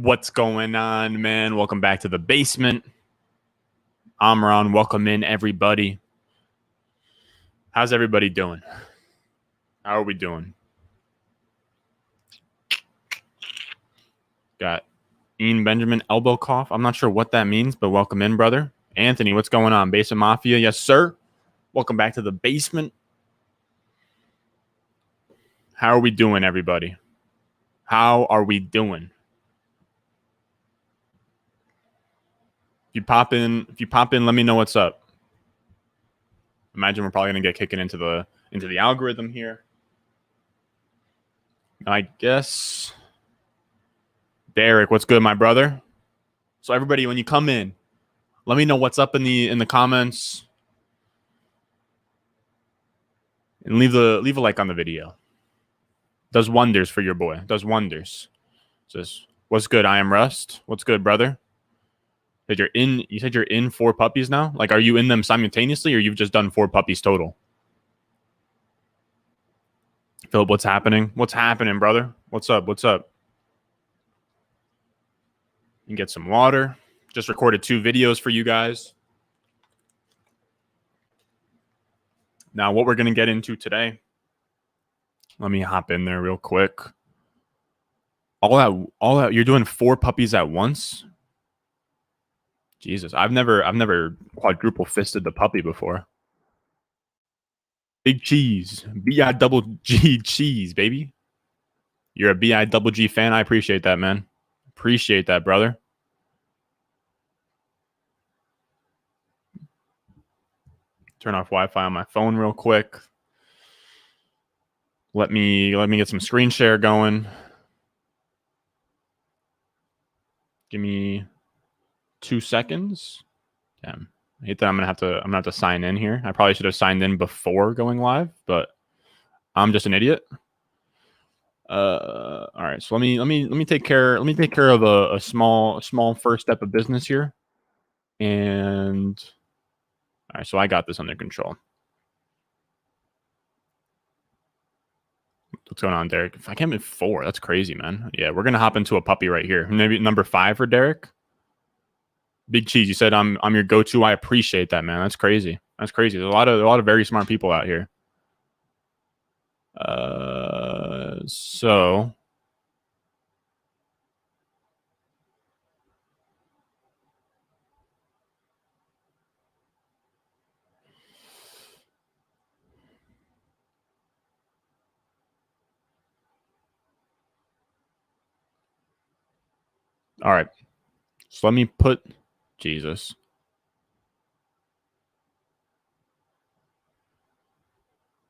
What's going on, man? Welcome back to the basement. I'm Ron. Welcome in, everybody. How's everybody doing? How are we doing? Got Ian Benjamin elbow cough. I'm not sure what that means, but welcome in, brother. Anthony, what's going on? Basement Mafia, yes, sir. Welcome back to the basement. How are we doing, everybody? How are we doing? If you pop in, let me know what's up. Imagine we're probably gonna get kicking into the algorithm here. I guess. Derek, what's good, my brother? So everybody, when you come in, let me know what's up in the comments, and leave a like on the video. Does wonders for your boy. Does wonders. Says, what's good? I am Rust. What's good, brother? You said you're in 4 puppies now? Like, are you in them simultaneously, or you've just done 4 puppies total? Philip, what's happening? What's happening, brother? What's up? What's up? You get some water. Just recorded 2 videos for you guys. Now, what we're going to get into today. Let me hop in there real quick. All that. You're doing 4 puppies at once? Jesus, I've never quadruple fisted the puppy before. Big cheese. B-I-double-G cheese, baby. You're a B-I-double-G fan. I appreciate that, man. Appreciate that, brother. Turn off Wi-Fi on my phone real quick. Let me get some screen share going. Give me 2 seconds. Damn. I hate that I'm gonna have to sign in here. I probably should have signed in before going live, but I'm just an idiot. All right. So let me take care of a small first step of business here. And all right, so I got this under control. What's going on, Derek? If I can't move 4, that's crazy, man. Yeah, we're gonna hop into a puppy right here. Maybe number 5 for Derek. Big Cheese, you said I'm your go-to. I appreciate that, man. That's crazy. That's crazy. There's a lot of very smart people out here. So all right. So let me put Jesus.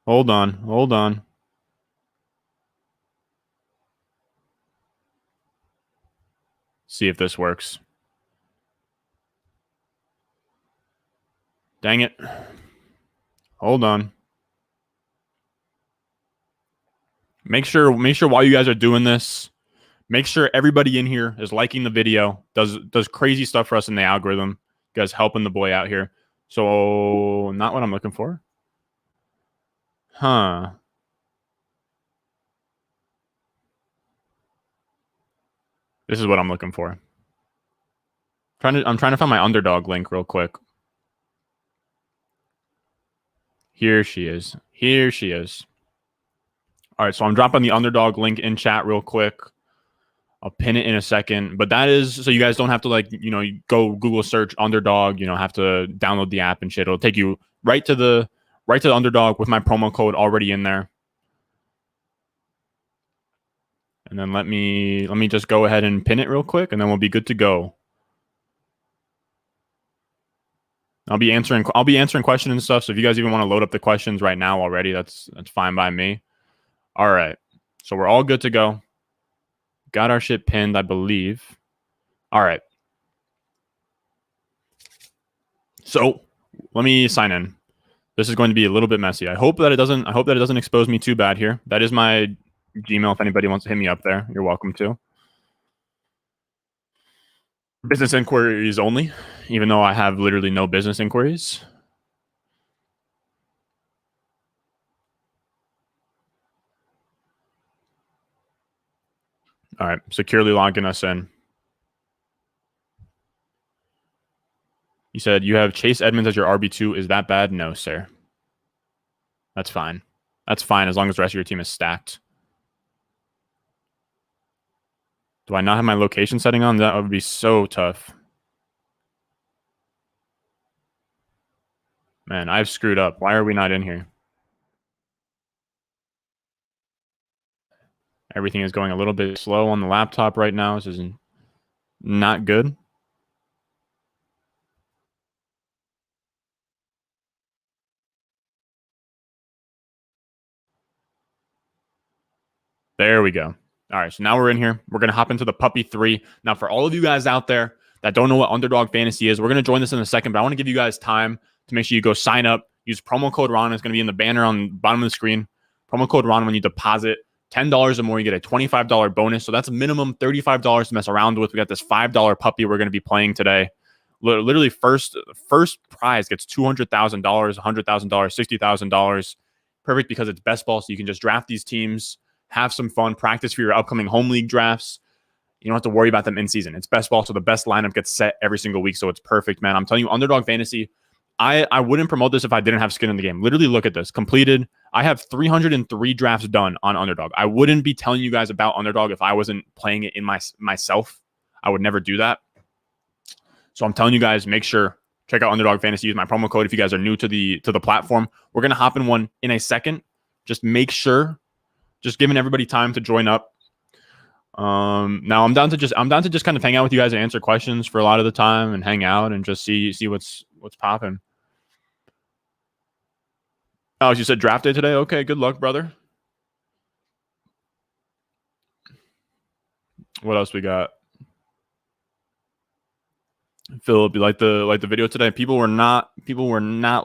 Hold on. See if this works. Dang it. Hold on. Make sure while you guys are doing this, make sure everybody in here is liking the video, does crazy stuff for us in the algorithm. You guys helping the boy out here. So not what I'm looking for. Huh. This is what I'm looking for. I'm trying to find my underdog link real quick. Here she is. All right, so I'm dropping the underdog link in chat real quick. I'll pin it in a second, but that is so you guys don't have to go Google search underdog, have to download the app and shit. It'll take you right to the underdog with my promo code already in there. And then let me just go ahead and pin it real quick, and then we'll be good to go. I'll be answering questions and stuff. So if you guys even want to load up the questions right now already, that's fine by me. All right. So we're all good to go. Got our shit pinned, I believe. All right. So let me sign in. This is going to be a little bit messy. I hope that it doesn't expose me too bad here. That is my Gmail. If anybody wants to hit me up there, you're welcome to. Business inquiries only, even though I have literally no business inquiries. All right, securely logging us in. You said you have Chase Edmonds as your RB2. Is that bad? No, sir. That's fine. That's fine as long as the rest of your team is stacked. Do I not have my location setting on? That would be so tough. Man, I've screwed up. Why are we not in here? Everything is going a little bit slow on the laptop right now. This is not good. There we go. All right, so now we're in here. We're going to hop into the Puppy 3. Now, for all of you guys out there that don't know what Underdog Fantasy is, we're going to join this in a second, but I want to give you guys time to make sure you go sign up. Use promo code Ron. It's going to be in the banner on the bottom of the screen. Promo code Ron when you deposit $10 or more, you get a $25 bonus. So that's a minimum $35 to mess around with. We got this $5 puppy we're going to be playing today. Literally, first prize gets $200,000, $100,000, $60,000. Perfect because it's best ball, so you can just draft these teams, have some fun, practice for your upcoming home league drafts. You don't have to worry about them in season. It's best ball, so the best lineup gets set every single week, so it's perfect, man. I'm telling you, Underdog Fantasy, I wouldn't promote this if I didn't have skin in the game. Literally, look at this. Completed. I have 303 drafts done on Underdog. I wouldn't be telling you guys about Underdog if I wasn't playing it in myself. I would never do that. So I'm telling you guys, make sure, check out Underdog Fantasy. Use my promo code if you guys are new to the platform. We're going to hop in one in a second. Just make sure, just giving everybody time to join up. Now I'm down to just kind of hang out with you guys and answer questions for a lot of the time and hang out and just see what's popping. Oh, you said draft day today? Okay, good luck, brother. What else we got? Philip, you like the video today? People were not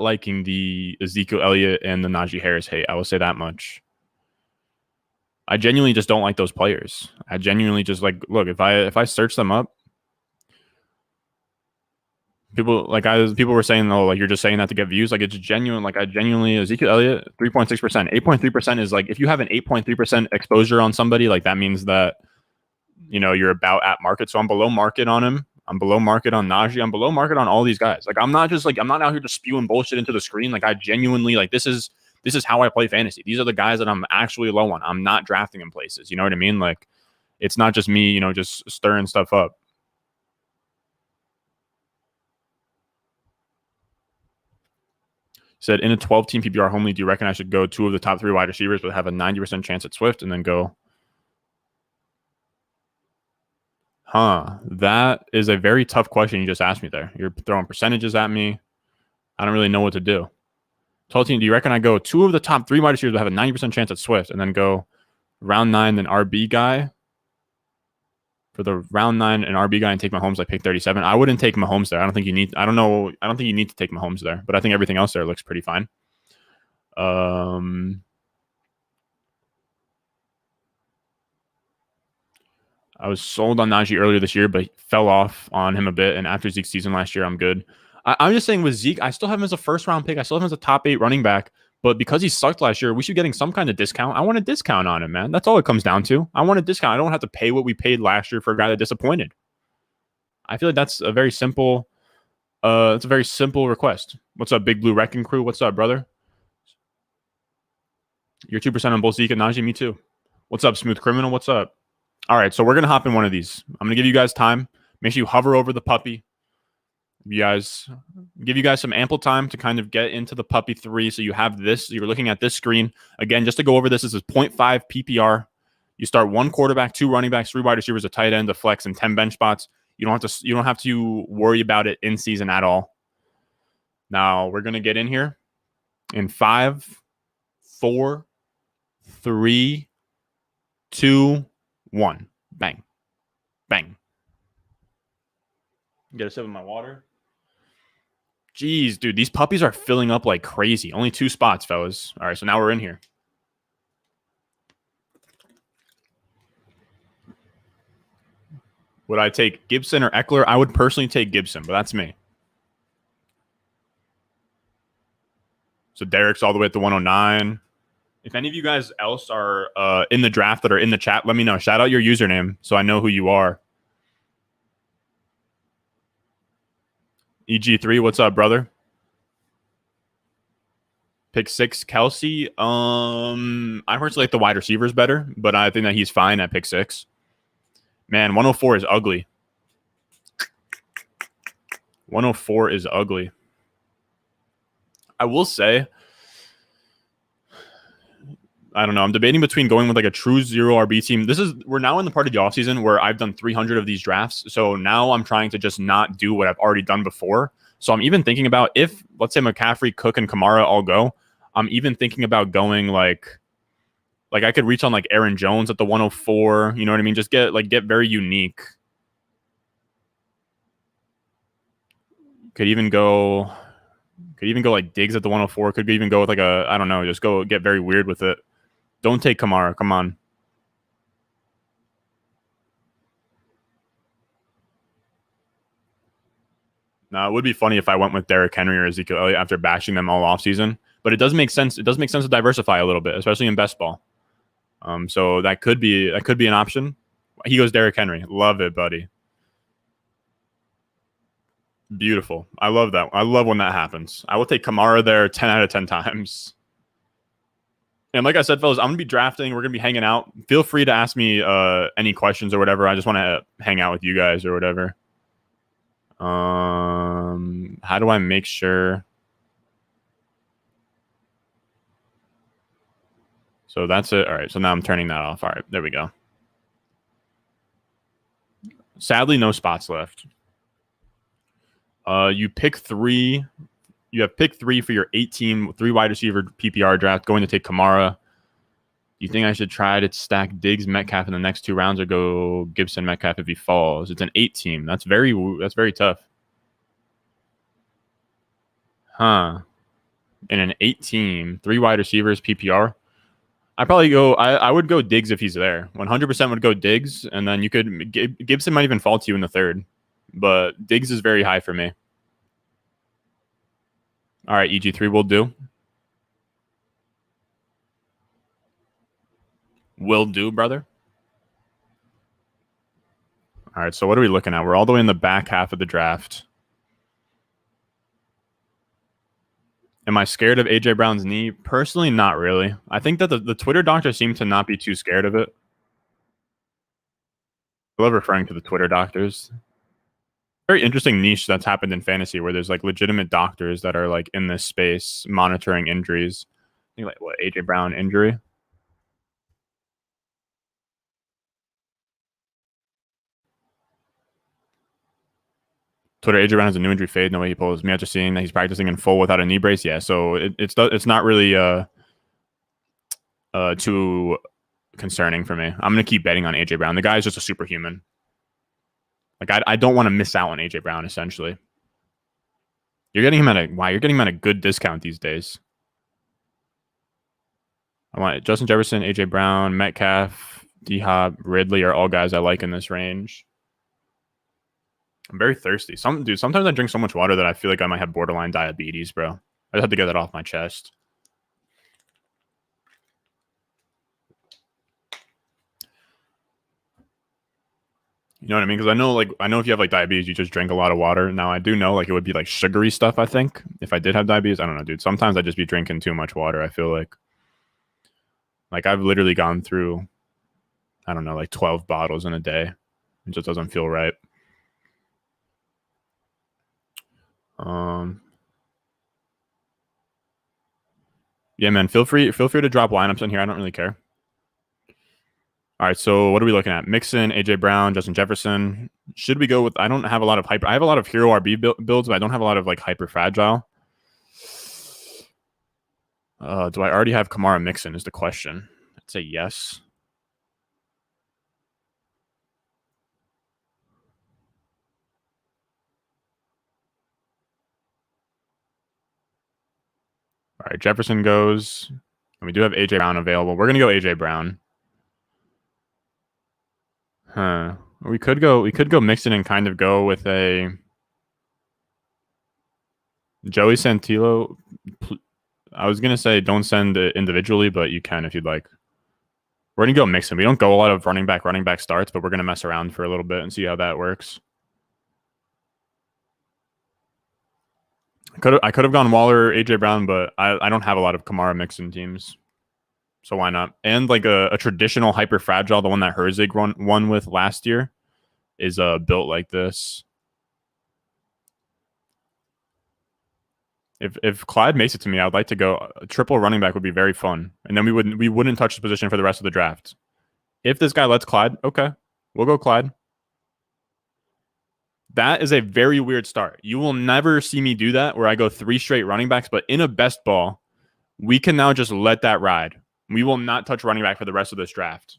liking the Ezekiel Elliott and the Najee Harris hate. I will say that much. I genuinely just don't like those players. I genuinely just look, if I search them up, people were saying, oh, like you're just saying that to get views. Like it's genuine. Like I genuinely Ezekiel Elliott 3.6%, 8.3% is like if you have an 8.3% exposure on somebody, like that means that you're about at market. So I'm below market on him. I'm below market on Najee. I'm below market on all these guys. Like I'm not out here just spewing bullshit into the screen. Like I genuinely this is how I play fantasy. These are the guys that I'm actually low on. I'm not drafting in places. You know what I mean? Like it's not just me, just stirring stuff up. Said in a 12-team PPR home league, do you reckon I should go 2 of the top 3 wide receivers but have a 90% chance at Swift and then go? That is a very tough question you just asked me there. You're throwing percentages at me. I don't really know what to do. 12 team, do you reckon I go 2 of the top 3 wide receivers that have a 90% chance at Swift and then go round 9, then RB guy? For the round 9 and RB guy and take Mahomes, I pick 37. I wouldn't take Mahomes there. I don't think you need to take Mahomes there, but I think everything else there looks pretty fine. I was sold on Najee earlier this year, but fell off on him a bit. And after Zeke's season last year, I'm good. I'm just saying with Zeke, I still have him as a first-round pick. I still have him as a top 8 running back. But because he sucked last year, we should be getting some kind of discount. I want a discount on him, man. That's all it comes down to. I want a discount. I don't have to pay what we paid last year for a guy that disappointed. I feel like that's a very simple it's a very simple request. What's up, Big Blue Wrecking Crew? What's up, brother? You're 2% on both Zeke and Najee. Me too. What's up, Smooth Criminal? What's up? All right, so we're going to hop in one of these. I'm going to give you guys time. Make sure you hover over the puppy. Give you guys some ample time to kind of get into the puppy 3. So you have this. You're looking at this screen. Again, just to go over this is 0.5 PPR. You start 1 quarterback, 2 running backs, 3 wide receivers, a tight end, a flex, and 10 bench spots. You don't have to worry about it in season at all. Now we're going to get in here in 5, 4, 3, 2, 1. Bang. Bang. Get a sip of my water. Jeez, dude, these puppies are filling up like crazy. Only 2 spots, fellas. All right, so now we're in here. Would I take Gibson or Eckler? I would personally take Gibson, but that's me. So Derek's all the way at the 109. If any of you guys else are in the draft that are in the chat, let me know. Shout out your username so I know who you are. EG3, what's up, brother? Pick 6, Kelsey. I personally like the wide receivers better, but I think that he's fine at pick 6. Man, 104 is ugly. 104 is ugly. I will say, I don't know. I'm debating between going with like a true 0 RB team. We're now in the part of the offseason where I've done 300 of these drafts. So now I'm trying to just not do what I've already done before. So I'm even thinking about if, let's say, McCaffrey, Cook, and Kamara all go, I'm even thinking about going like I could reach on like Aaron Jones at the 104. You know what I mean? Just get very unique. Could even go like Diggs at the 104. Could even go with like I don't know, just go get very weird with it. Don't take Kamara. Come on. Now, it would be funny if I went with Derrick Henry or Ezekiel Elliott after bashing them all offseason. But it does make sense. It does make sense to diversify a little bit, especially in best ball. So that could be an option. He goes Derrick Henry. Love it, buddy. Beautiful. I love that. I love when that happens. I will take Kamara there 10 out of 10 times. And like I said, fellas, I'm going to be drafting. We're going to be hanging out. Feel free to ask me any questions or whatever. I just want to hang out with you guys or whatever. How do I make sure? So that's it. All right. So now I'm turning that off. All right. There we go. Sadly, no spots left. You pick 3. You have pick 3 for your 8-team, 3 wide receiver PPR draft. Going to take Kamara. You think I should try to stack Diggs, Metcalf in the next 2 rounds, or go Gibson, Metcalf if he falls? It's an 8-team. That's very tough. Huh. In an 8-team, 3 wide receivers PPR. I would go Diggs if he's there. 100% would go Diggs, and then you could Gibson might even fall to you in the 3rd, but Diggs is very high for me. All right, EG3 will do. Will do, brother. All right, so what are we looking at? We're all the way in the back half of the draft. Am I scared of AJ Brown's knee? Personally, not really. I think that the Twitter doctors seem to not be too scared of it. I love referring to the Twitter doctors. Very interesting niche that's happened in fantasy where there's like legitimate doctors that are like in this space monitoring injuries. I think like what, AJ Brown injury? Twitter, AJ Brown has a new injury fade. No way he pulls. Me after seeing that he's practicing in full without a knee brace. Yeah, so it's not really too concerning for me. I'm gonna keep betting on AJ Brown. The guy is just a superhuman. Like I don't want to miss out on AJ Brown. Essentially, you're getting him at a good discount these days. I want Justin Jefferson, AJ Brown, Metcalf, D Hop, Ridley are all guys I like in this range. I'm very thirsty. Sometimes I drink so much water that I feel like I might have borderline diabetes, bro. I just have to get that off my chest. You know what I mean? Because I know if you have like diabetes, you just drink a lot of water. Now I do know like it would be like sugary stuff. I think if I did have diabetes, I don't know, dude. Sometimes I just be drinking too much water. I feel like I've literally gone through, I don't know, like 12 bottles in a day. It just doesn't feel right. Yeah, man. Feel free to drop lineups in here. I don't really care. All right, so what are we looking at? Mixon, AJ Brown, Justin Jefferson. Should we go with? I don't have a lot of hyper. I have a lot of hero RB builds, but I don't have a lot of like hyper fragile. Do I already have Kamara Mixon? Is the question. I'd say yes. All right, Jefferson goes. And we do have AJ Brown available. We're gonna go AJ Brown. Huh. We could go Mixon and kind of go with a Joey Santillo. I was gonna say don't send it individually, but you can if you'd like. We're gonna go Mixon. We don't go a lot of running back starts, but we're gonna mess around for a little bit and see how that works. I could have gone Waller, AJ Brown, but I don't have a lot of Kamara Mixon teams, so why not? And like a traditional hyper fragile, the one that Herzig won with last year, is built like this. If Clyde makes it to me, I'd like to go a triple running back would be very fun, and then we wouldn't touch the position for the rest of the draft. If this guy lets Clyde, okay, we'll go Clyde. That is a very weird start. You will never see me do that where I go 3 straight running backs, but in a best ball, we can now just let that ride. We will not touch running back for the rest of this draft.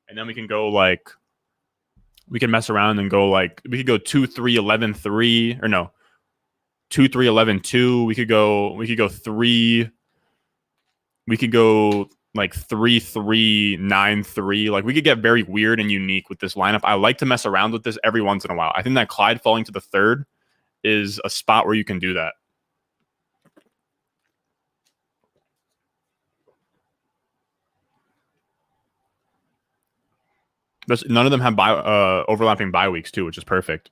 And then we can go like, we can mess around and go like, we could go 2, 3, 11, 3, or no, 2, 3, 11, 2. We could go 3. We could go like 3, 3, 9, 3. Like we could get very weird and unique with this lineup. I like to mess around with this every once in a while. I think that Clyde falling to the 3rd is a spot where you can do that. None of them have overlapping bye weeks too, which is perfect.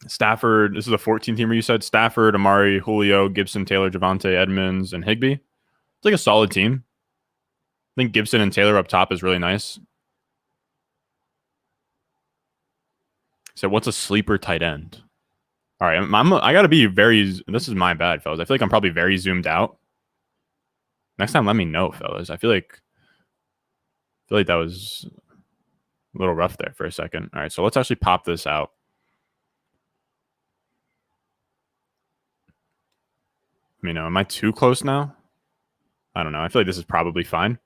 Stafford, this is a 14-teamer you said. Stafford, Amari, Julio, Gibson, Taylor, Javonte, Edmonds, and Higbee. It's like a solid team. I think Gibson and Taylor up top is really nice. So what's a sleeper tight end? All right, I got to be very, this is my bad, fellas. I feel like I'm probably very zoomed out. Next time, let me know, fellas. I feel like that was a little rough there for a second. All right, so let's actually pop this out. Am I too close now? I don't know. I feel like this is probably fine.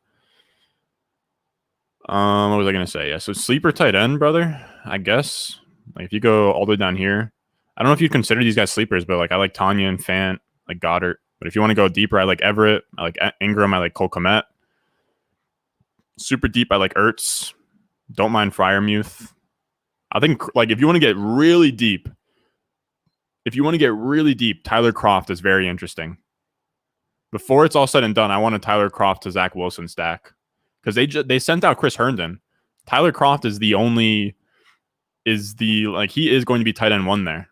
What was I going to say? Yeah, so sleeper tight end, brother, I guess. Like if you go all the way down here, I don't know if you'd consider these guys sleepers, but like I like Tanya and Fant, like Goddard. But if you want to go deeper, I like Everett. I like Ingram. I like Cole Kmet. Super deep, I like Ertz. Don't mind Freiermuth. I think like if you want to get really deep, Tyler Kroft is very interesting. Before it's all said and done, I want a Tyler Kroft to Zach Wilson stack because they sent out Chris Herndon. Tyler Kroft is he is going to be tight end 1 there.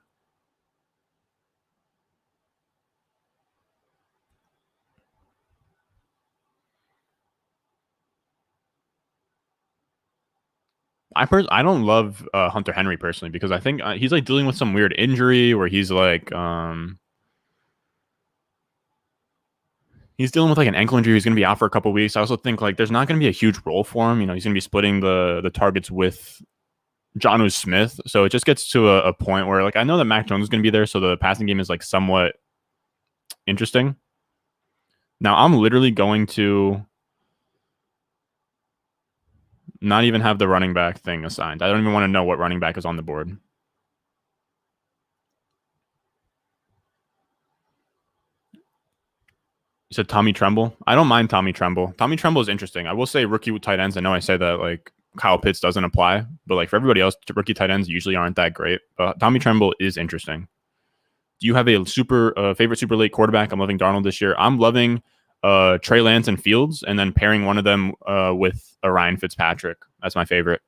I don't love Hunter Henry personally because I think he's like dealing with some weird injury where he's like he's dealing with like an ankle injury. He's going to be out for a couple of weeks. I also think like there's not going to be a huge role for him. He's going to be splitting the targets with Jonnu Smith. So it just gets to a point where like I know that Mac Jones is going to be there, so the passing game is like somewhat interesting. Now I'm literally going to not even have the running back thing assigned. I don't even want to know what running back is on the board. You said Tommy Tremble? I don't mind Tommy Tremble. Tommy Tremble is interesting. I will say rookie tight ends. I know I say that like Kyle Pitts doesn't apply, but like for everybody else, rookie tight ends usually aren't that great. But Tommy Tremble is interesting. Do you have a favorite super late quarterback? I'm loving Darnold this year. I'm loving Trey Lance and Fields, and then pairing one of them with Ryan Fitzpatrick. That's my favorite.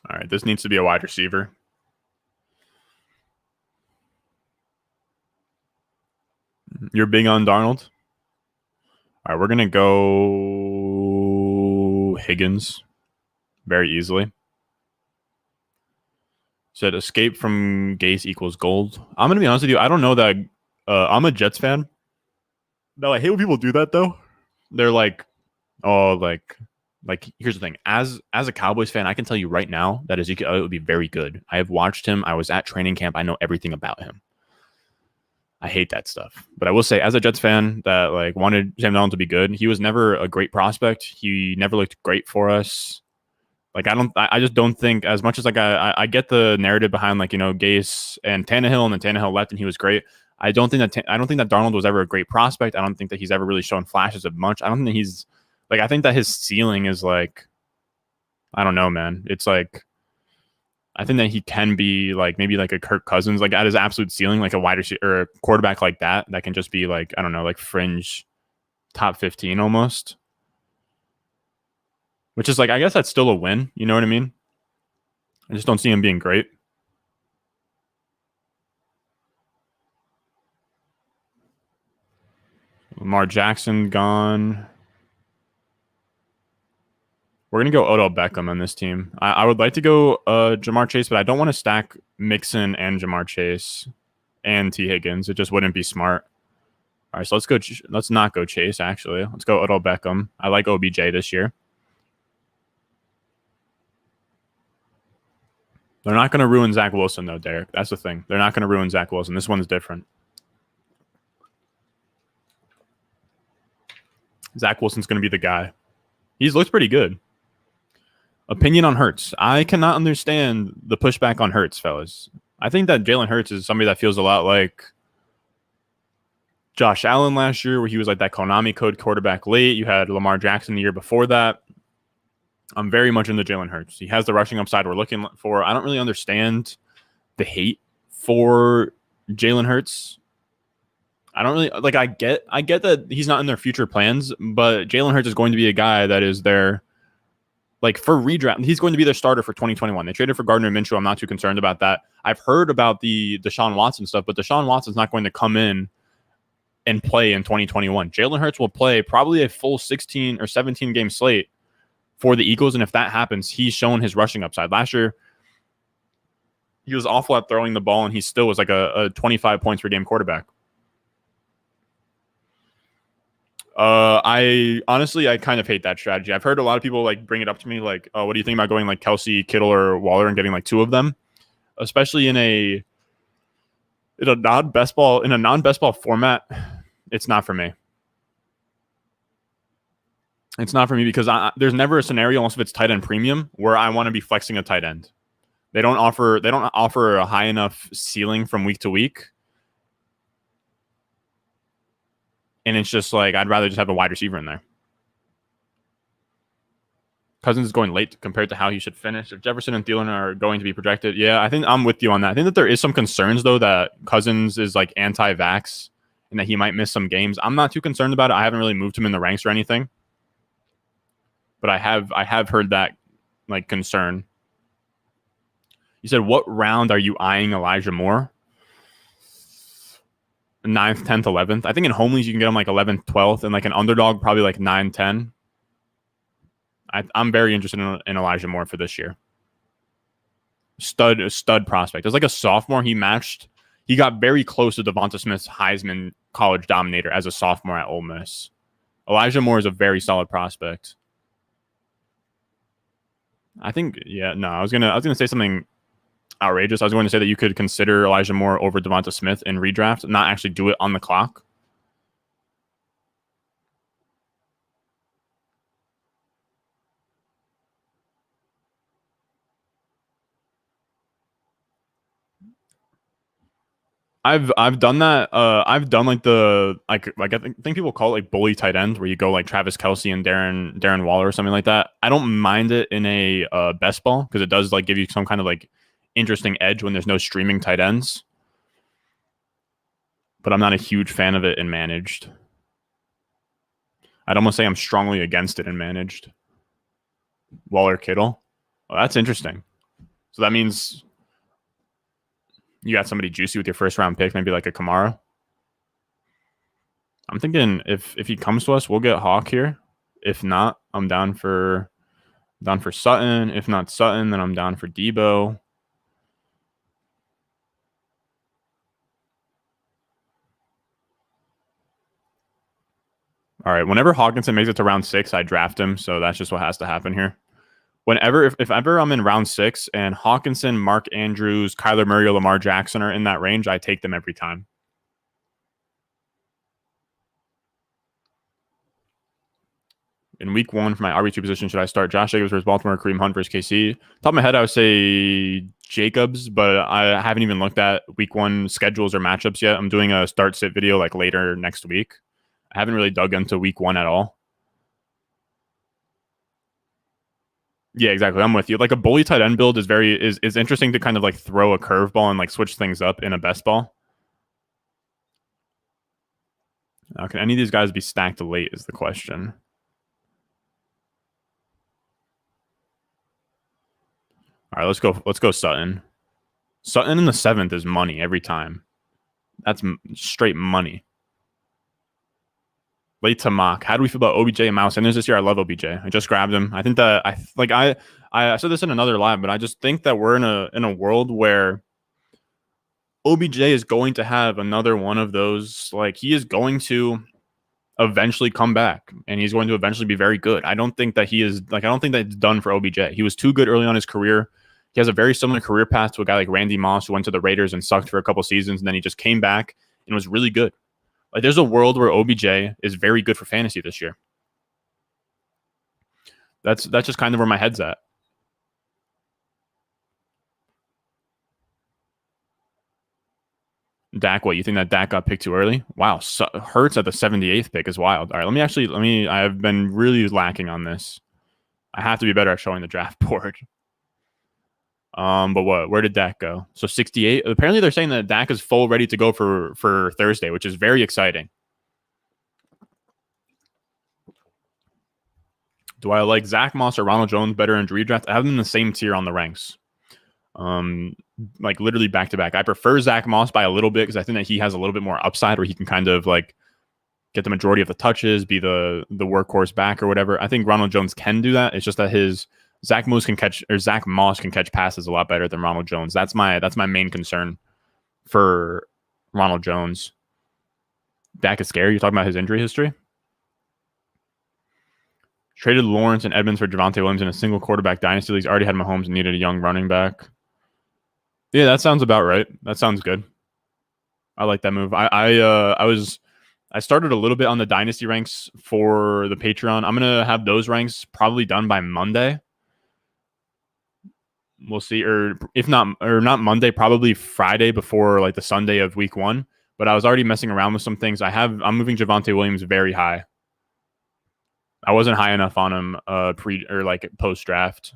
All right, this needs to be a wide receiver. You're big on Darnold? All right, we're going to go Higgins very easily. Said escape from Gase equals gold. I'm going to be honest with you. I don't know that I'm a Jets fan. No, I hate when people do that, though. They're like, oh, like here's the thing. As a Cowboys fan, I can tell you right now that Ezekiel would be very good. I have watched him. I was at training camp. I know everything about him. I hate that stuff. But I will say, as a Jets fan that like wanted Sam Darnold to be good, he was never a great prospect. He never looked great for us. Like I just don't think, as much as like I get the narrative behind like Gase and Tannehill, and then Tannehill left and he was great. I don't think that Darnold was ever a great prospect. I don't think that he's ever really shown flashes of much. I don't think he's like, I think that his ceiling is like, I don't know, man. It's like I think that he can be like maybe like a Kirk Cousins, like at his absolute ceiling, like a wide receiver or a quarterback like that can just be like, I don't know, like fringe top 15 almost. Which is like, I guess that's still a win. You know what I mean? I just don't see him being great. Lamar Jackson gone. We're going to go Odell Beckham on this team. I would like to go Jamar Chase, but I don't want to stack Mixon and Jamar Chase and T. Higgins. It just wouldn't be smart. All right, so let's go. Let's not go Chase, actually. Let's go Odell Beckham. I like OBJ this year. They're not going to ruin Zach Wilson, though, Derek. That's the thing. They're not going to ruin Zach Wilson. This one's different. Zach Wilson's going to be the guy. He looks pretty good. Opinion on Hurts. I cannot understand the pushback on Hurts, fellas. I think that Jalen Hurts is somebody that feels a lot like Josh Allen last year, where he was like that Konami code quarterback late. You had Lamar Jackson the year before that. I'm very much into Jalen Hurts. He has the rushing upside we're looking for. I don't really understand the hate for Jalen Hurts. I don't really like. I get that he's not in their future plans, but Jalen Hurts is going to be a guy that is their, like, for redraft. He's going to be their starter for 2021. They traded for Gardner Minshew. I'm not too concerned about that. I've heard about the Deshaun Watson stuff, but Deshaun Watson's not going to come in and play in 2021. Jalen Hurts will play probably a full 16 or 17 game slate for the Eagles, and if that happens, he's shown his rushing upside. Last year, he was awful at throwing the ball, and he still was like a 25 points per game quarterback. I honestly kind of hate that strategy. I've heard a lot of people like bring it up to me, like, "Oh, what do you think about going like Kelsey, Kittle, or Waller and getting like two of them?" Especially in a non-best ball format. It's not for me. It's not for me because there's never a scenario, unless if it's tight end premium, where I want to be flexing a tight end. They don't offer a high enough ceiling from week to week. And it's just like, I'd rather just have a wide receiver in there. Cousins is going late compared to how he should finish. If Jefferson and Thielen are going to be projected, yeah, I think I'm with you on that. I think that there is some concerns, though, that Cousins is like anti-vax and that he might miss some games. I'm not too concerned about it. I haven't really moved him in the ranks or anything. But I have heard that like concern. You said, what round are you eyeing Elijah Moore? 9th, 10th, 11th. I think in home leagues you can get him like 11th, 12th, and like an underdog probably like 9, 10. I'm very interested in Elijah Moore for this year. Stud prospect. As like a sophomore, he got very close to Devonta Smith's Heisman college dominator as a sophomore at Ole Miss. Elijah Moore is a very solid prospect. I think, yeah, no, I was gonna say something outrageous. I was going to say that you could consider Elijah Moore over Devonta Smith in redraft, not actually do it on the clock. I've done that. I've done like the I think people call it like bully tight end, where you go like Travis Kelce and Darren Waller or something like that. I don't mind it in a best ball because it does like give you some kind of like interesting edge when there's no streaming tight ends. But I'm not a huge fan of it in managed. I'd almost say I'm strongly against it in managed. Waller Kittle. Well, that's interesting. So that means you got somebody juicy with your first round pick, maybe like a Kamara. I'm thinking if he comes to us, we'll get Hawk here. If not, I'm down for Sutton. If not Sutton, then I'm down for Debo. All right. Whenever Hawkinson makes it to round 6, I draft him. So that's just what has to happen here. If ever I'm in round 6 and Hawkinson, Mark Andrews, Kyler Murray, or Lamar Jackson are in that range, I take them every time. In week 1 for my RB2 position, should I start Josh Jacobs versus Baltimore, Kareem Hunt versus KC? Top of my head, I would say Jacobs, but I haven't even looked at week 1 schedules or matchups yet. I'm doing a start sit video like later next week. I haven't really dug into week 1 at all. Yeah, exactly. I'm with you. Like a bully tight end build is interesting to kind of like throw a curveball and like switch things up in a best ball. Now, can any of these guys be stacked late? Is the question. All right, let's go. Let's go Sutton. Sutton in the seventh is money every time. That's straight money. Late to mock. How do we feel about OBJ and Miles Sanders this year? I love OBJ. I just grabbed him. I think that I said this in another live, but I just think that we're in a world where OBJ is going to have another one of those. Like he is going to eventually come back, and he's going to eventually be very good. I don't think that he is like I don't think that it's done for OBJ. He was too good early on in his career. He has a very similar career path to a guy like Randy Moss, who went to the Raiders and sucked for a couple seasons, and then he just came back and was really good. Like there's a world where OBJ is very good for fantasy this year. That's just kind of where my head's at. Dak, what you think that Dak got picked too early? Wow, Hurts at the 78th pick is wild. All right, let me. I have been really lacking on this. I have to be better at showing the draft board. But what? Where did Dak go? So 68. Apparently, they're saying that Dak is full ready to go for Thursday, which is very exciting. Do I like Zach Moss or Ronald Jones better in redraft? I have them in the same tier on the ranks. Like literally back to back. I prefer Zach Moss by a little bit because I think that he has a little bit more upside where he can kind of like get the majority of the touches, be the workhorse back or whatever. I think Ronald Jones can do that. It's just that his Zach Moss can catch passes a lot better than Ronald Jones. That's my main concern for Ronald Jones. Dak is scary. You're talking about his injury history? Traded Lawrence and Edmonds for Javonte Williams in a single quarterback dynasty leagues. Already had Mahomes and needed a young running back. Yeah, that sounds about right. That sounds good. I like that move. I started a little bit on the dynasty ranks for the Patreon. I'm gonna have those ranks probably done by Monday. We'll see, or if not, or not Monday, probably Friday before like the Sunday of week 1. But I was already messing around with some things. I'm moving Javonte Williams very high. I wasn't high enough on him pre or like post draft.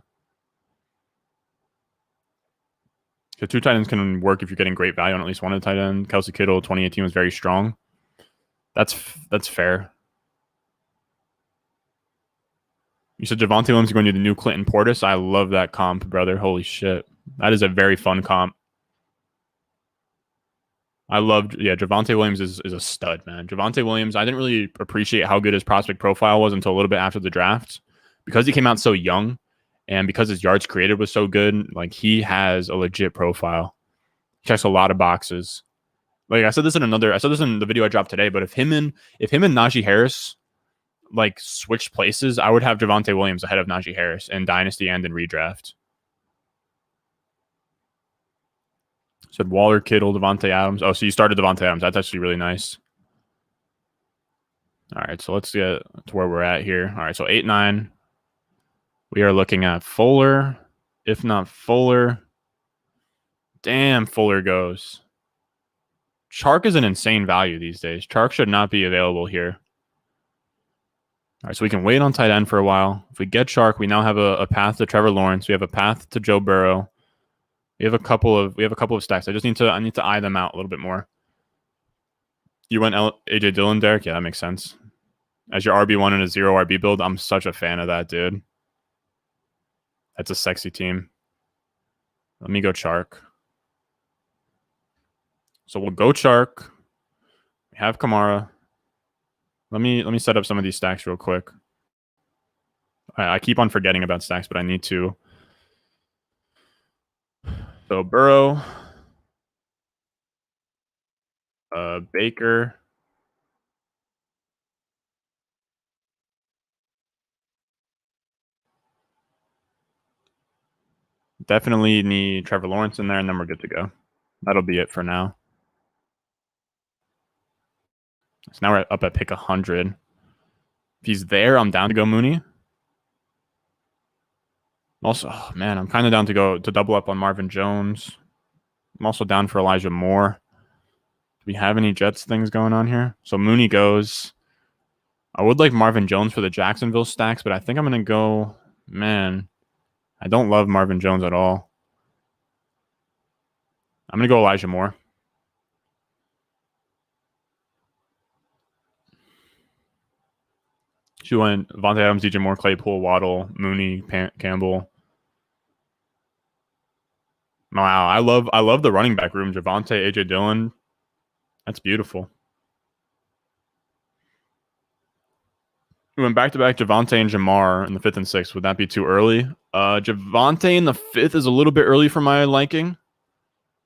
So 2 tight ends can work if you're getting great value on at least one of the tight end. Kelsey Kittle 2018 was very strong. That's fair. You said Javonte Williams is going to be the new Clinton Portis. I love that comp, brother. Holy shit. That is a very fun comp. Javonte Williams is a stud, man. Javonte Williams, I didn't really appreciate how good his prospect profile was until a little bit after the draft. Because he came out so young and because his yards created was so good, like he has a legit profile. He checks a lot of boxes. Like I said this in the video I dropped today, but if him and Najee Harris like switched places, I would have Javonte Williams ahead of Najee Harris in Dynasty and in redraft. Said Waller, Kittle, Devontae Adams. Oh, so you started Devontae Adams. That's actually really nice. All right, so let's get to where we're at here. All right, so 8-9. We are looking at Fuller. If not Fuller, damn, Fuller goes. Chark is an insane value these days. Chark should not be available here. All right, so we can wait on tight end for a while. If we get Chark, we now have a path to Trevor Lawrence. We have a path to Joe Burrow. We have a couple of stacks. I need to eye them out a little bit more. You went AJ Dillon, Derek? Yeah, that makes sense. As your RB1 in a 0 RB build, I'm such a fan of that, dude. That's a sexy team. Let me go Chark. So we'll go Chark. We have Kamara. Let me set up some of these stacks real quick. I keep on forgetting about stacks, but I need to. So Burrow, Baker, definitely need Trevor Lawrence in there, and then we're good to go. That'll be it for now. So now we're up at pick 100. If he's there, I'm down to go Mooney. Also, oh man, I'm kind of down to double up on Marvin Jones. I'm also down for Elijah Moore. Do we have any Jets things going on here? So Mooney goes. I would like Marvin Jones for the Jacksonville stacks, but I think I'm going to go, man. I don't love Marvin Jones at all. I'm going to go Elijah Moore. She went Vontae Adams, DJ Moore, Claypool, Waddle, Mooney, Campbell. Wow, I love the running back room. Javonte, AJ Dillon. That's beautiful. We went back-to-back Javonte and Jamar in the 5th and 6th. Would that be too early? Javonte in the 5th is a little bit early for my liking.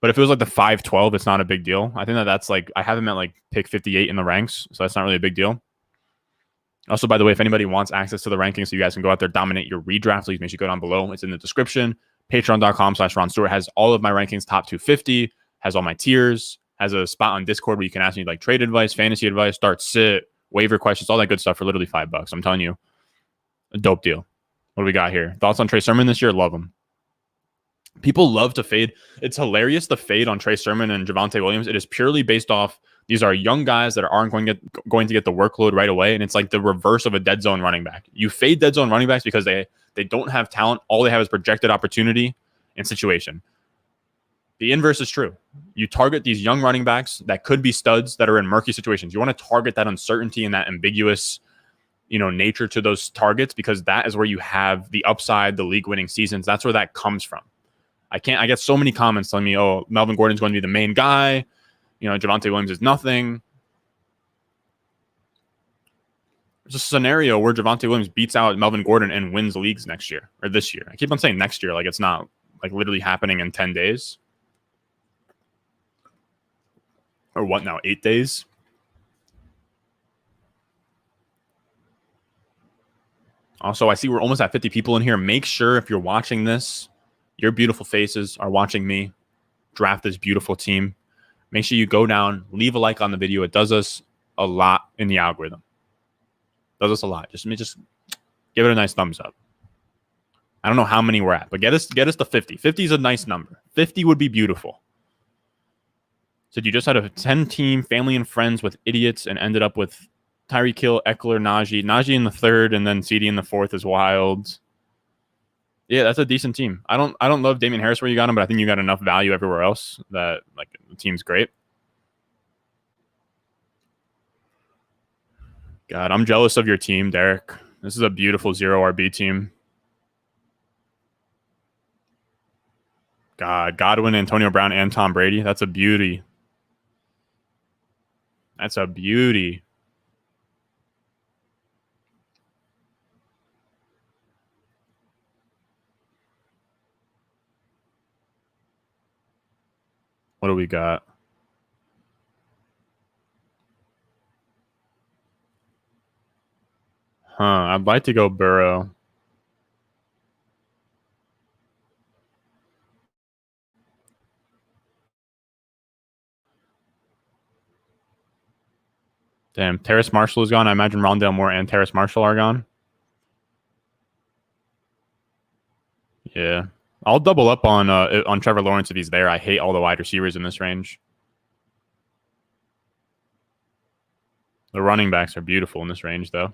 But if it was like the 5-12, it's not a big deal. I think that's like, I have him at like pick 58 in the ranks, so that's not really a big deal. Also, by the way, if anybody wants access to the rankings so you guys can go out there, dominate your redraft, please make sure you go down below. It's in the description. Patreon.com/Ron Stewart has all of my rankings, top 250, has all my tiers, has a spot on Discord where you can ask me like trade advice, fantasy advice, start sit, waiver questions, all that good stuff for literally $5. I'm telling you, a dope deal. What do we got here? Thoughts on Trey Sermon this year? Love him. People love to fade. It's hilarious, the fade on Trey Sermon and Javonte Williams. It is purely based off these are young guys that aren't going to get the workload right away, and it's like the reverse of a dead zone running back. You fade dead zone running backs because they don't have talent. All they have is projected opportunity and situation. The inverse is true. You target these young running backs that could be studs that are in murky situations. You want to target that uncertainty and that ambiguous, nature to those targets because that is where you have the upside, the league-winning seasons. That's where that comes from. I get so many comments telling me, oh, Melvin Gordon's going to be the main guy. Javonte Williams is nothing. There's a scenario where Javonte Williams beats out Melvin Gordon and wins leagues next year or this year. I keep on saying next year, like it's not like literally happening in 10 days. Or what now, 8 days? Also, I see we're almost at 50 people in here. Make sure if you're watching this, your beautiful faces are watching me draft this beautiful team. Make sure you go down, leave a like on the video. It does us a lot in the algorithm. Does us a lot. Just give it a nice thumbs up. I don't know how many we're at, but get us to 50. 50 is a nice number. 50 would be beautiful. So you just had a 10-team family and friends with idiots and ended up with Tyreek Hill, Eckler, Najee in the 3rd, and then CD in the 4th is wild. Yeah, that's a decent team. I don't love Damian Harris where you got him, but I think you got enough value everywhere else that like the team's great. God, I'm jealous of your team, Derek. This is a beautiful 0 RB team. God, Godwin, Antonio Brown, and Tom Brady. That's a beauty. That's a beauty. What do we got? I'd like to go Burrow. Damn, Terrace Marshall is gone. I imagine Rondale Moore and Terrace Marshall are gone. Yeah. I'll double up on Trevor Lawrence if he's there. I hate all the wide receivers in this range. The running backs are beautiful in this range, though.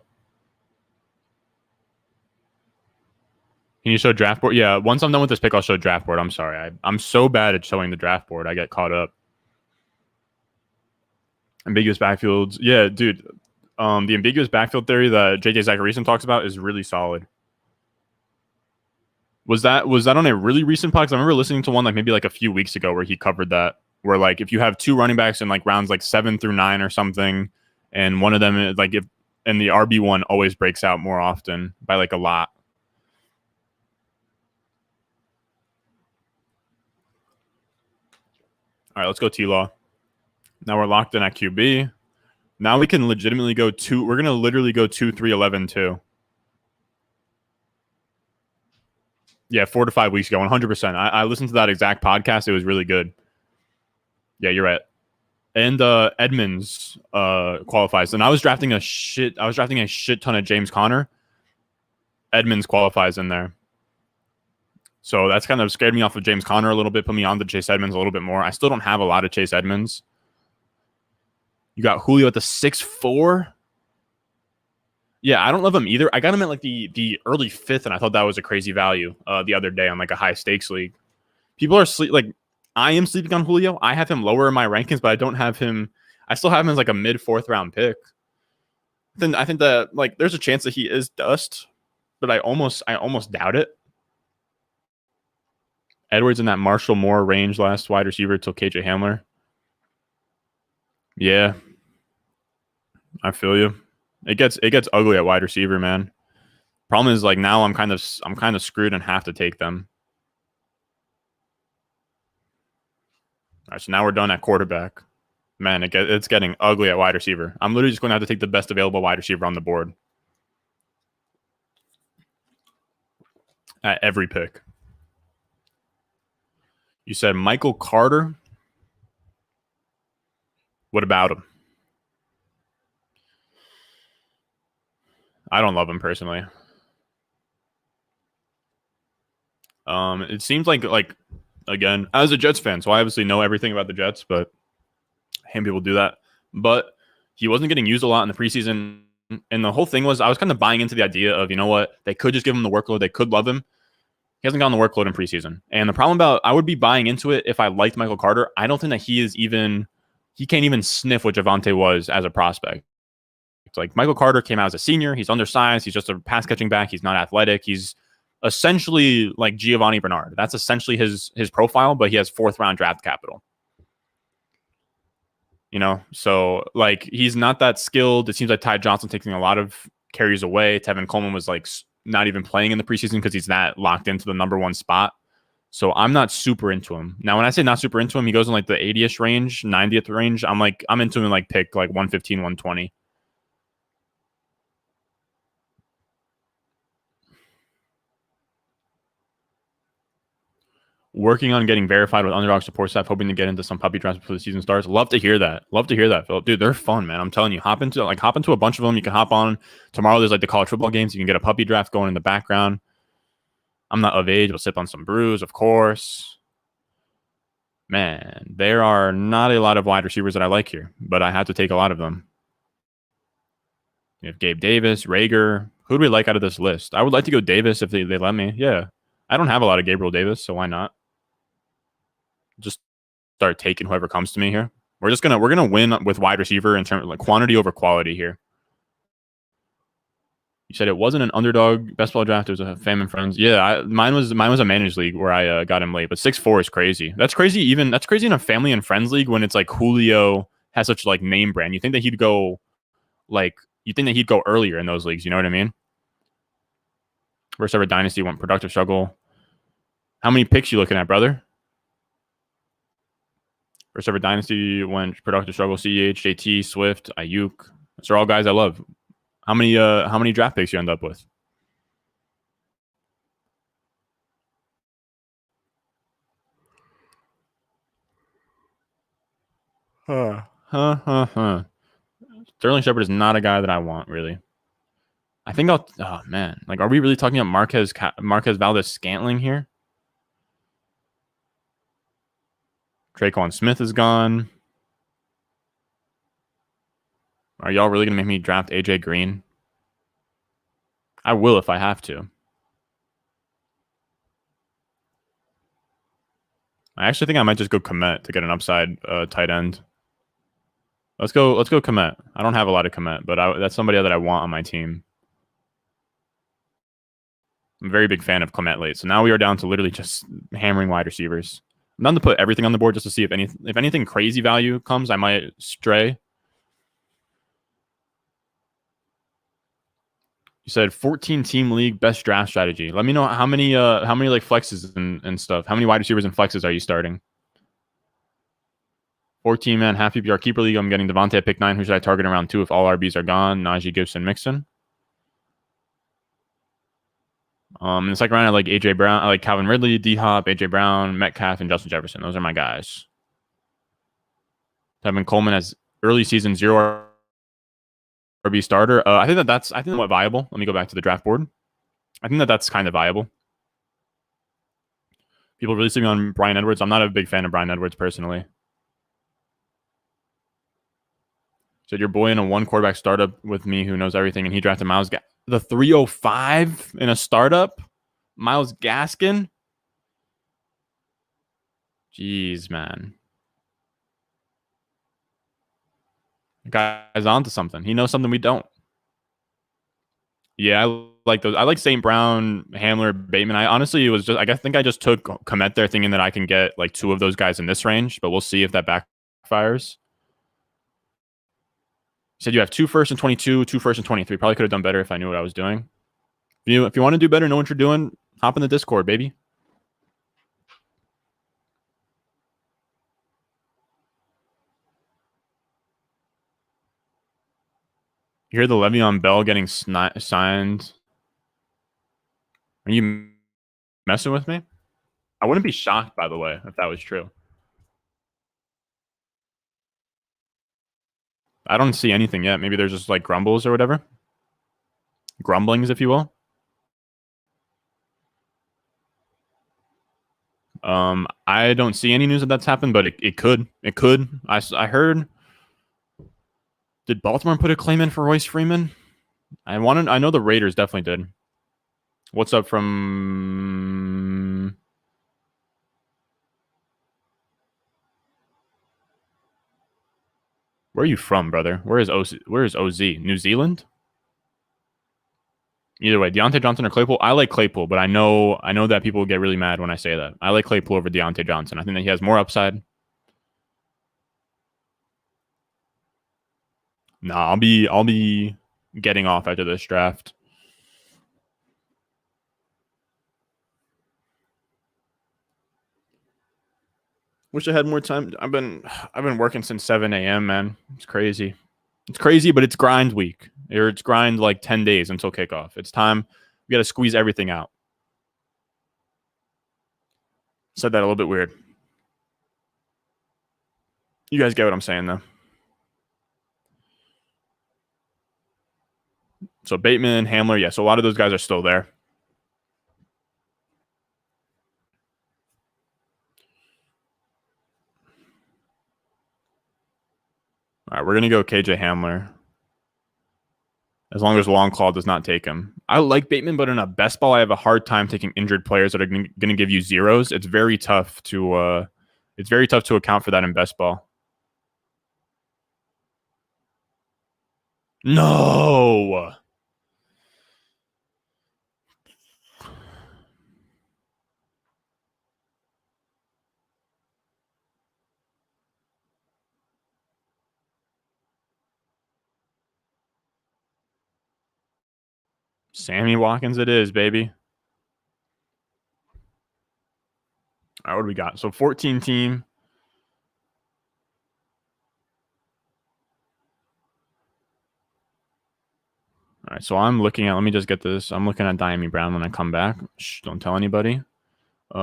Can you show draft board? Yeah, once I'm done with this pick, I'll show draft board. I'm sorry. I'm so bad at showing the draft board. I get caught up. Ambiguous backfields. Yeah, dude. The ambiguous backfield theory that JJ Zachariason talks about is really solid. Was that on a really recent podcast? I remember listening to one like maybe like a few weeks ago where he covered that. Where like if you have 2 running backs in like rounds like 7 through 9 or something, and one of them is like and the RB1 always breaks out more often by like a lot. All right, let's go T-Law. Now we're locked in at QB. Now we can legitimately go 2. We're going to literally go 2, 3, 11, 2. Yeah, 4 to 5 weeks ago, 100%. I listened to that exact podcast. It was really good. Yeah, you're right. And Edmonds qualifies. And I was drafting a shit ton of James Conner. Edmonds qualifies in there. So that's kind of scared me off of James Conner a little bit, put me on to Chase Edmonds a little bit more. I still don't have a lot of Chase Edmonds. You got Julio at the 6'4". Yeah, I don't love him either. I got him at like the early fifth, and I thought that was a crazy value the other day on like a high stakes league. People are I am sleeping on Julio. I have him lower in my rankings, but I don't have him. I still have him as like a mid fourth round pick. Then I think that like there's a chance that he is dust, but I almost doubt it. Edwards in that Marshall Moore range, last wide receiver till KJ Hamler. Yeah, I feel you. It gets ugly at wide receiver, man. Problem is like now I'm kind of screwed and have to take them. All right, so now we're done at quarterback. Man, it's getting ugly at wide receiver. I'm literally just going to have to take the best available wide receiver on the board at every pick. You said Michael Carter. What about him? I don't love him personally. It seems like again, as a Jets fan, so I obviously know everything about the Jets, but him people do that. But he wasn't getting used a lot in the preseason, and the whole thing was I was kind of buying into the idea of, you know what, they could just give him the workload, they could love him. He hasn't gotten the workload in preseason, and the problem about I would be buying into it if I liked Michael Carter. I don't think that he can't even sniff what Javonte was as a prospect. It's like Michael Carter came out as a senior. He's undersized. He's just a pass catching back. He's not athletic. He's essentially like Giovanni Bernard. That's essentially his profile, but he has fourth round draft capital. You know, so like he's not that skilled. It seems like Ty Johnson taking a lot of carries away. Tevin Coleman was like not even playing in the preseason because he's not locked into the number one spot. So I'm not super into him. Now, when I say not super into him, he goes in like the 80ish range, 90th range. I'm into him in like pick like 115, 120. Working on getting verified with underdog support staff, hoping to get into some puppy drafts before the season starts. Love to hear that. Love to hear that, Philip. Dude, they're fun, man. I'm telling you, hop into a bunch of them. You can hop on tomorrow. There's like the college football games. You can get a puppy draft going in the background. I'm not of age. We'll sip on some brews, of course. Man, there are not a lot of wide receivers that I like here, but I have to take a lot of them. You have Gabe Davis, Rager. Who do we like out of this list? I would like to go Davis if they let me. Yeah. I don't have a lot of Gabriel Davis, so why not? Just start taking whoever comes to me here. We're gonna win with wide receiver in terms of like quantity over quality here. You said it wasn't an underdog best ball draft. It was a family friends. Yeah, mine was a managed league where I got him late. But 6'4" is crazy. That's crazy. That's crazy in a family and friends league when it's like Julio has such like name brand. You think that he'd go earlier in those leagues. You know what I mean? First ever dynasty went productive struggle. How many picks you looking at, brother? First ever dynasty went productive struggle. CEH, JT, Swift, Ayuk. Those are all guys I love. How many draft picks you end up with? Sterling Shepard is not a guy that I want, really. I think oh man, like, are we really talking about Marquez Valdez Scantling here? Traquan Smith is gone. Are y'all really gonna make me draft AJ Green? I will if I have to. I actually think I might just go Komet to get an upside tight end. Let's go Komet. I don't have a lot of Komet, but that's somebody that I want on my team. I'm a very big fan of Clement late. So now we are down to literally just hammering wide receivers. I'm done to put everything on the board just to see if anything crazy value comes. I might stray. You said 14 team league best draft strategy. Let me know how many like flexes and stuff. How many wide receivers and flexes are you starting? 14 man half PPR keeper league. I'm getting Devontae at pick 9. Who should I target in round 2 if all RBs are gone? Najee, Gibson, Mixon. In the second round, I like AJ Brown. I like Calvin Ridley, D Hop, AJ Brown, Metcalf, and Justin Jefferson. Those are my guys. Tevin Coleman has early season 0 RB starter. I think that's what viable. Let me go back to the draft board. I think that's kind of viable. People really see me on Bryan Edwards. I'm not a big fan of Bryan Edwards personally. Said your boy in a one quarterback startup with me who knows everything, and he drafted Miles the 305 in a startup. Miles Gaskin. Jeez, man. The guy's onto something. He knows something we don't. Yeah, I like those. I like St. Brown, Hamler, Bateman. I honestly was just, I think I just took Komet there thinking that I can get like two of those guys in this range, but we'll see if that backfires. You said you have 2 firsts and 22, 2 firsts and 23. Probably could have done better if I knew what I was doing. If you want to do better, know what you're doing, hop in the Discord, baby. You hear the Le'Veon Bell getting signed? Are you messing with me? I wouldn't be shocked, by the way, if that was true. I don't see anything yet. Maybe there's just like grumbles or whatever. Grumblings, if you will. I don't see any news that that's happened, but it could. It could. I heard. Did Baltimore put a claim in for Royce Freeman? I know the Raiders definitely did. What's up from? Where are you from, brother? Where is OZ? New Zealand? Either way, Deontay Johnson or Claypool. I like Claypool, but I know that people will get really mad when I say that. I like Claypool over Deontay Johnson. I think that he has more upside. Nah, I'll be getting off after this draft. Wish I had more time. I've been working since 7 a.m., man. It's crazy. It's crazy, but it's grind week. Or it's grind like 10 days until kickoff. It's time. We got to squeeze everything out. Said that a little bit weird. You guys get what I'm saying, though. So Bateman, Hamler, yeah. So a lot of those guys are still there. All right, we're gonna go KJ Hamler. As long as Longclaw does not take him. I like Bateman, but in a best ball, I have a hard time taking injured players that are going to give you zeros. It's very tough to account for that in best ball. No. Sammy Watkins it is, baby. All right, what do we got? So 14 team. All right, so I'm looking at, let me just get this. I'm looking at Diami Brown when I come back. Shh, don't tell anybody.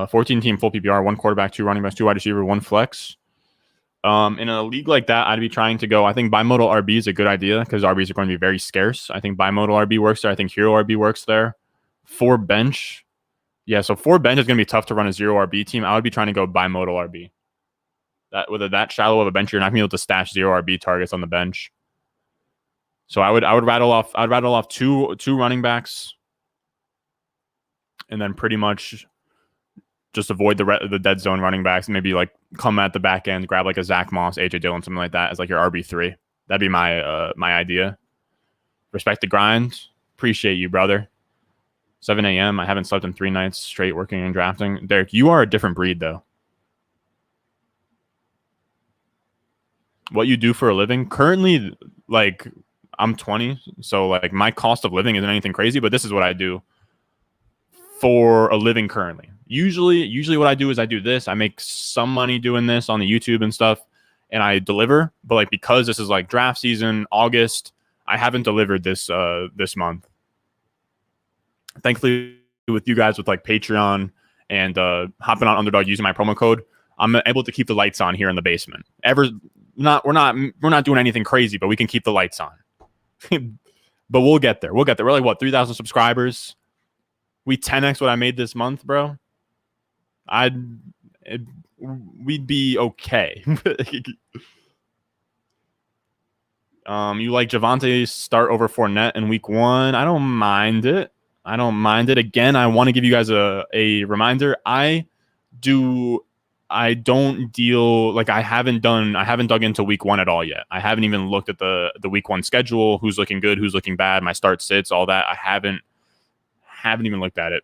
14 team, full PPR, 1 quarterback, 2 running backs, 2 wide receiver, 1 flex. In a league like that, I'd be trying to go. I think bimodal RB is a good idea because RBs are going to be very scarce. I think bimodal RB works there. I think hero RB works there. 4 bench. Yeah, so 4 bench is going to be tough to run a 0 RB team. I would be trying to go bimodal RB. That whether that shallow of a bench, you're not going to be able to stash 0 RB targets on the bench. So I would rattle off two running backs, and then pretty much just avoid the dead zone running backs. Maybe like come at the back end, grab like a Zach Moss, AJ Dillon, something like that as like your RB3. That'd be my my idea. Respect the grind. Appreciate you, brother. 7 a.m. I haven't slept in 3 nights straight working and drafting. Derek, you are a different breed though. What you do for a living currently, like I'm 20, so like my cost of living isn't anything crazy, but this is what I do for a living currently. Usually what I do is I do this. I make some money doing this on the YouTube and stuff, and I deliver. But like because this is like draft season, August, I haven't delivered this month. Thankfully, with you guys with like Patreon and hopping on Underdog using my promo code, I'm able to keep the lights on here in the basement. We're not doing anything crazy, but we can keep the lights on. But we'll get there. We're like what, 3,000 subscribers. We 10x what I made this month, bro. We'd be okay. You like Javonte's start over Fournette in week 1. I don't mind it. I don't mind it. Again, I want to give you guys a reminder. Do I don't deal like I haven't dug into week 1 at all yet. I haven't even looked at the week 1 schedule, who's looking good, who's looking bad, my start sits, all that. I haven't even looked at it.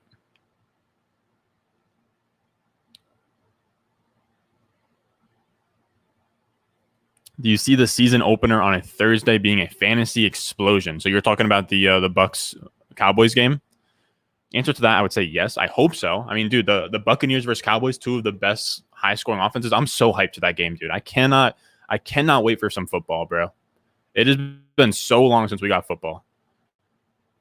Do you see the season opener on a Thursday being a fantasy explosion? So you're talking about the Bucks Cowboys game? Answer to that, I would say yes. I hope so. I mean, dude, the Buccaneers versus Cowboys, two of the best high scoring offenses. I'm so hyped to that game, dude. I cannot wait for some football, bro. It has been so long since we got football.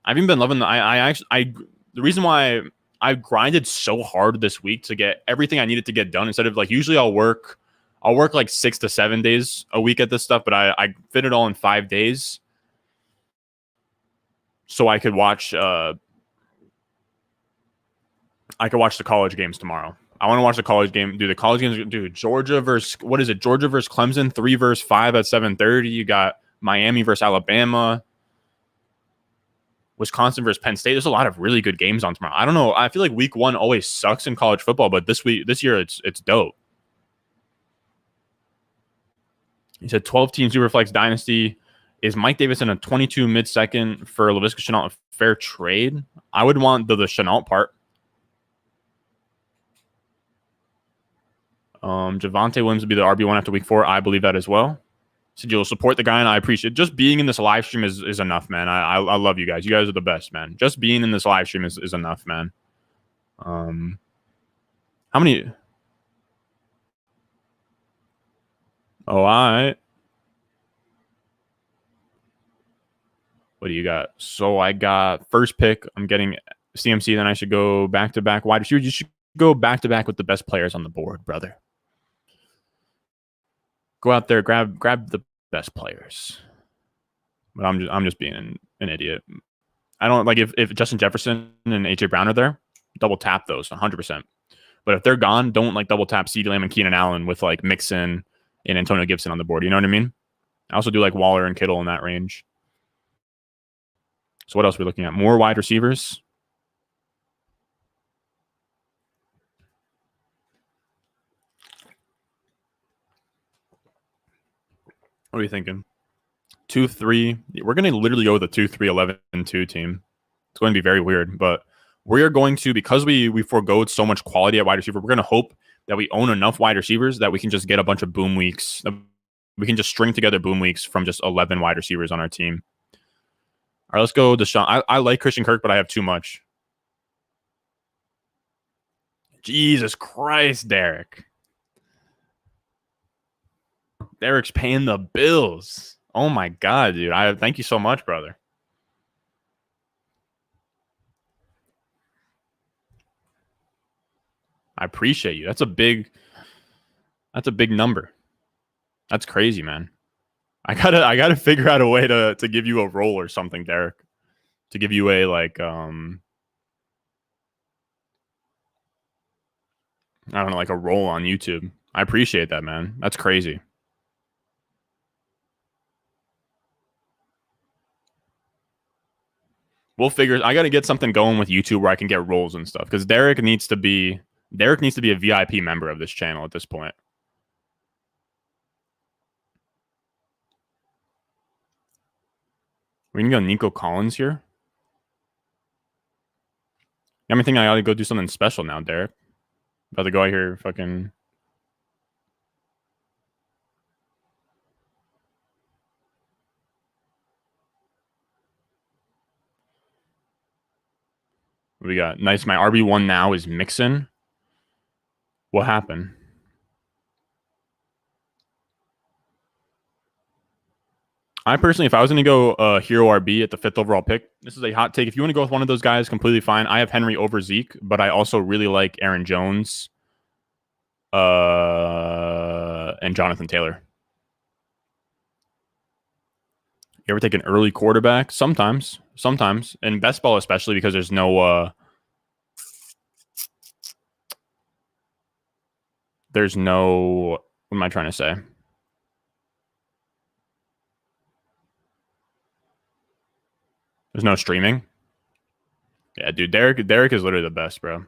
I've even been loving the reason why I grinded so hard this week to get everything I needed to get done instead of like usually I'll work like 6 to 7 days a week at this stuff, but I fit it all in 5 days so I could watch the college games tomorrow. I want to watch the college game. Dude, the college games, dude, Georgia versus what is it? Georgia versus Clemson, 3 versus 5 at 7:30. You got Miami versus Alabama, Wisconsin versus Penn State. There's a lot of really good games on tomorrow. I don't know. I feel like week 1 always sucks in college football, but this year, it's dope. He said 12-team Superflex Dynasty. Is Mike Davis in a 22 mid-second for Laviska Shenault a fair trade? I would want the Shenault part. Javonte Williams will be the RB1 after week 4. I believe that as well. So you'll support the guy, and I appreciate it. Just being in this live stream is enough, man. I love you guys. You guys are the best, man. Just being in this live stream is enough, man. How many? Oh, all right. What do you got? So I got first pick. I'm getting CMC. Then I should go back to back wide receiver. You should go back to back with the best players on the board, brother. Go out there, grab the best players. But I'm just being an idiot. I don't like if Justin Jefferson and AJ Brown are there, double tap those 100%. But if they're gone, don't like double tap CeeDee Lamb and Keenan Allen with like Mixon and Antonio Gibson on the board. You know what I mean? I also do like Waller and Kittle in that range. So what else are we looking at? More wide receivers. What are you thinking? 2-3. We're going to literally go with a 2-3-11-2 team. It's going to be very weird, but we are going to, because we forgoed so much quality at wide receiver, we're going to hope that we own enough wide receivers that we can just get a bunch of boom weeks. We can just string together boom weeks from just 11 wide receivers on our team. All right, let's go Deshaun. I like Christian Kirk, but I have too much. Jesus Christ, Derek. Derek's paying the bills. Oh my God, dude. I thank you so much, brother. I appreciate you. That's a big number. That's crazy, man. I gotta figure out a way to give you a role or something, Derek. To give you a like I don't know, like a role on YouTube. I appreciate that, man. That's crazy. We'll figure. I got to get something going with YouTube where I can get roles and stuff because Derek needs to be a VIP member of this channel at this point. We can go Nico Collins here. I'm thinking I ought to go do something special now, Derek. About to go out here, fucking. We got nice. My RB1 now is Mixon. What happened? I personally, if I was going to go hero RB at the 5th overall pick, this is a hot take. If you want to go with one of those guys, completely fine. I have Henry over Zeke, but I also really like Aaron Jones and Jonathan Taylor. You ever take an early quarterback? Sometimes, in best ball especially because there's no. What am I trying to say? There's no streaming. Yeah, dude, Derek is literally the best, bro.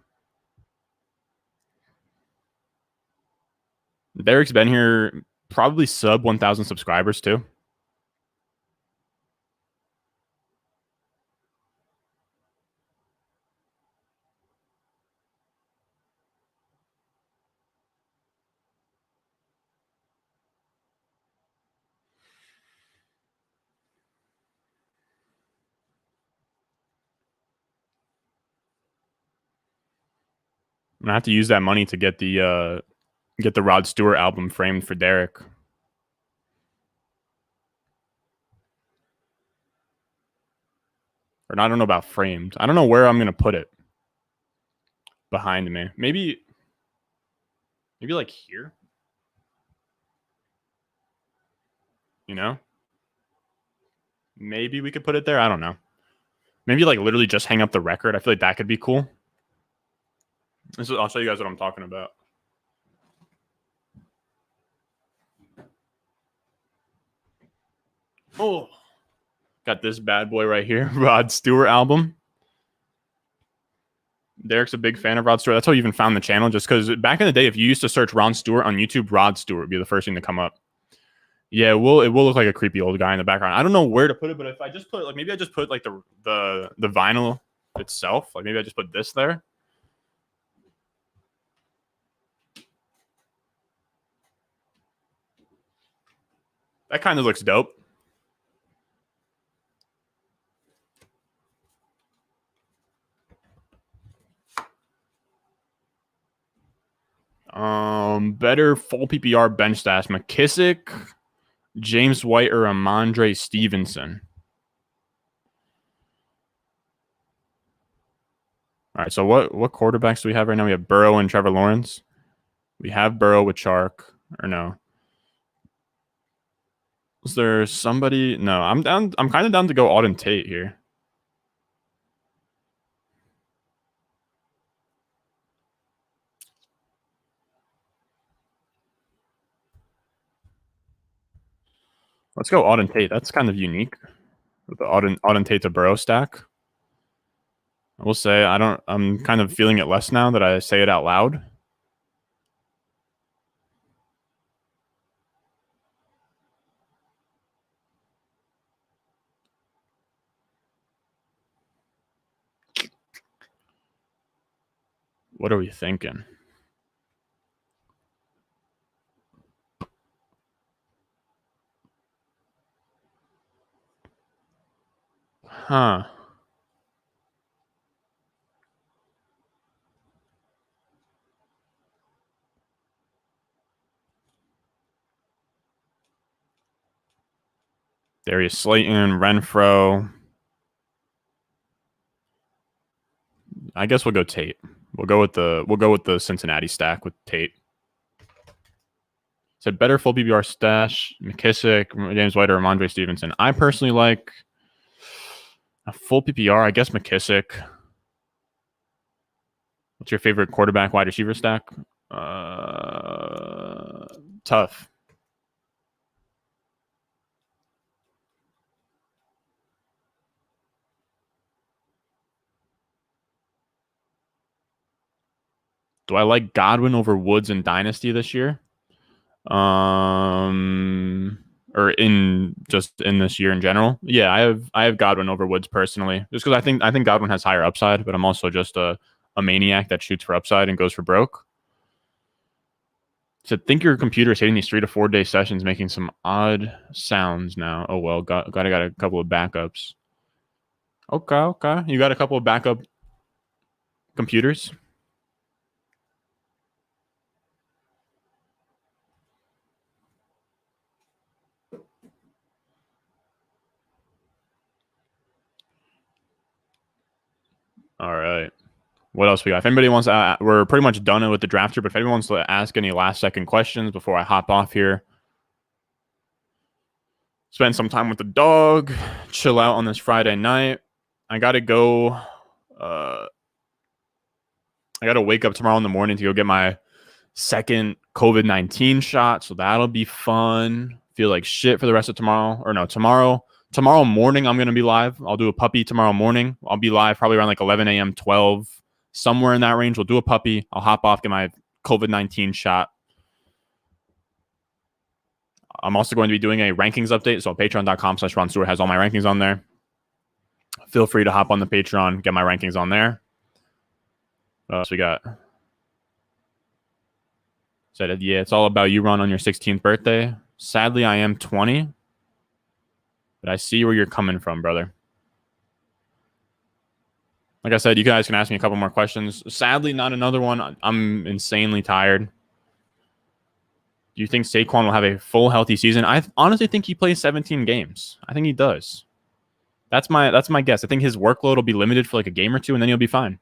Derek's been here probably sub 1,000 subscribers too. I'm gonna have to use that money to get the Rod Stewart album framed for Derek. Or I don't know about framed. I don't know where I'm gonna put it behind me. Maybe like here. You know? Maybe we could put it there. I don't know. Maybe like literally just hang up the record. I feel like that could be cool. I'll show you guys what I'm talking about. Oh, got this bad boy right here, Rod Stewart album. Derek's a big fan of Rod Stewart. That's how you even found the channel, just because back in the day, if you used to search Rod Stewart on YouTube, Rod Stewart would be the first thing to come up. Yeah, it will look like a creepy old guy in the background. I don't know where to put it, but if I just put maybe I just put like the vinyl itself, like maybe I just put this there. That kind of looks dope. Better full PPR bench stash: McKissick, James White, or Ramondre Stevenson. All right, so what quarterbacks do we have right now? We have Burrow and Trevor Lawrence. We have Burrow with Chark, or no? Is there somebody? No, I'm down. I'm kind of down to go Auden Tate here. Let's go Auden Tate. That's kind of unique with the Auden Tate to Burrow stack. I will say I'm kind of feeling it less now that I say it out loud. What are we thinking? Huh. Darius Slayton, Renfro. I guess we'll go Tate. We'll go with the Cincinnati stack with Tate. Said better full PPR stash: McKissick, James White, or Ramondre Stevenson. I personally like a full PPR. I guess McKissick. What's your favorite quarterback wide receiver stack? Tough. Do I like Godwin over Woods in Dynasty this year? Or in this year in general? Yeah, I have Godwin over Woods personally, just because I think Godwin has higher upside, but I'm also just a maniac that shoots for upside and goes for broke. So think your computer is hitting these 3 to 4 day sessions, making some odd sounds now. Oh well, got a couple of backups. Okay. You got a couple of backup computers. All right. What else we got? If anybody wants to, we're pretty much done with the drafter, but if anyone wants to ask any last second questions before I hop off here, spend some time with the dog, chill out on this Friday night. I got to go. I got to wake up tomorrow in the morning to go get my second COVID-19 shot. So that'll be fun. Feel like shit for the rest of tomorrow. Or no, tomorrow Tomorrow morning, I'm going to be live. I'll do a puppy tomorrow morning. I'll be live probably around like 11 a.m., 12, somewhere in that range. We'll do a puppy. I'll hop off, get my COVID-19 shot. I'm also going to be doing a rankings update. So patreon.com/Ron Stewart has all my rankings on there. Feel free to hop on the Patreon, get my rankings on there. What else we got? Said, yeah, it's all about you, Ron, on your 16th birthday. Sadly, I am 20. But I see where you're coming from, brother. Like I said, you guys can ask me a couple more questions. Sadly, not another one. I'm insanely tired. Do you think Saquon will have a full healthy season? I honestly think he plays 17 games. I think he does. That's my guess. I think his workload will be limited for like a game or two, and then he'll be fine.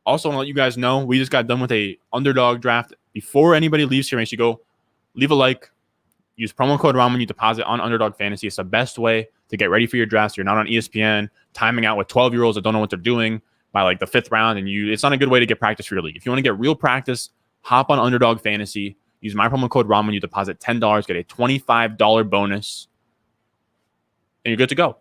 Also, I want to let you guys know, we just got done with a underdog draft. Before anybody leaves here, make sure you go leave a like. Use promo code RON when you deposit on Underdog Fantasy. It's the best way to get ready for your draft. So you're not on ESPN timing out with 12-year-olds that don't know what they're doing by like the 5th round. And it's not a good way to get practice for your league. If you want to get real practice, hop on Underdog Fantasy. Use my promo code RON when you deposit $10. Get a $25 bonus. And you're good to go.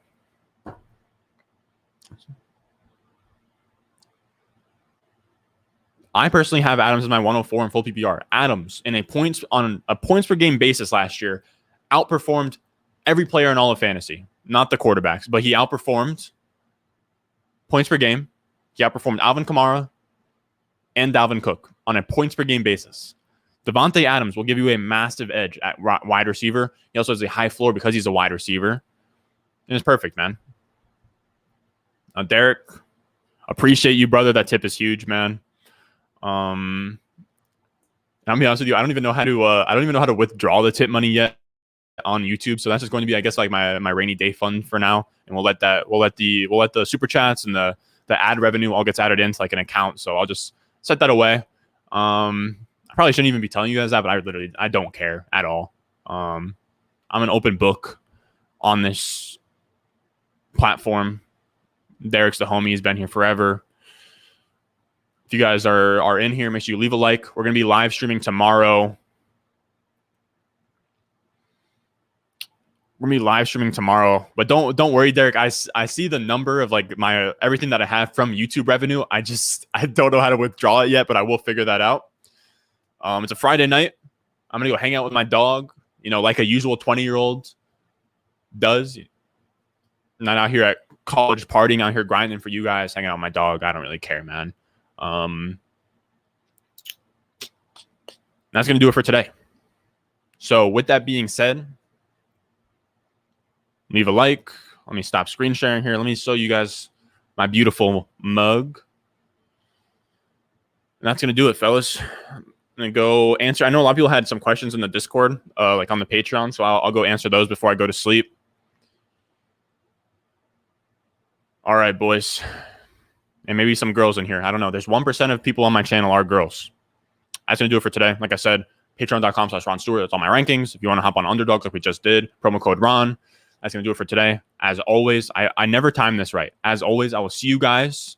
I personally have Adams as my 104 in full PPR. Adams, on a points per game basis last year, outperformed every player in all of fantasy. Not the quarterbacks, but he outperformed points per game. He outperformed Alvin Kamara and Dalvin Cook on a points per game basis. Devontae Adams will give you a massive edge at wide receiver. He also has a high floor because he's a wide receiver. And it's perfect, man. Derek, appreciate you, brother. That tip is huge, man. I'll be honest with you. I don't even know how to withdraw the tip money yet on YouTube. So that's just going to be, I guess, like my rainy day fund for now. And we'll let the super chats and the ad revenue all gets added into like an account. So I'll just set that away. I probably shouldn't even be telling you guys that, but I don't care at all. I'm an open book on this platform. Derek's the homie. He's been here forever. If you guys are in here, make sure you leave a like. We're going to be live streaming tomorrow. But don't worry, Derek. I see the number of like my everything that I have from YouTube revenue. I don't know how to withdraw it yet, but I will figure that out. It's a Friday night. I'm going to go hang out with my dog, like a usual 20-year-old does. Not out here at college partying, out here grinding for you guys, hanging out with my dog. I don't really care, man. That's going to do it for today. So with that being said, leave a like. Let me stop screen sharing here. Let me show you guys my beautiful mug. And that's going to do it, fellas. I'm going to go answer. I know a lot of people had some questions in the Discord, like on the Patreon. So I'll go answer those before I go to sleep. All right, boys. And maybe some girls in here. I don't know. There's 1% of people on my channel are girls. That's going to do it for today. Like I said, patreon.com/Ron Stewart. That's all my rankings. If you want to hop on Underdog like we just did, promo code RON. That's going to do it for today. As always, I never time this right. As always, I will see you guys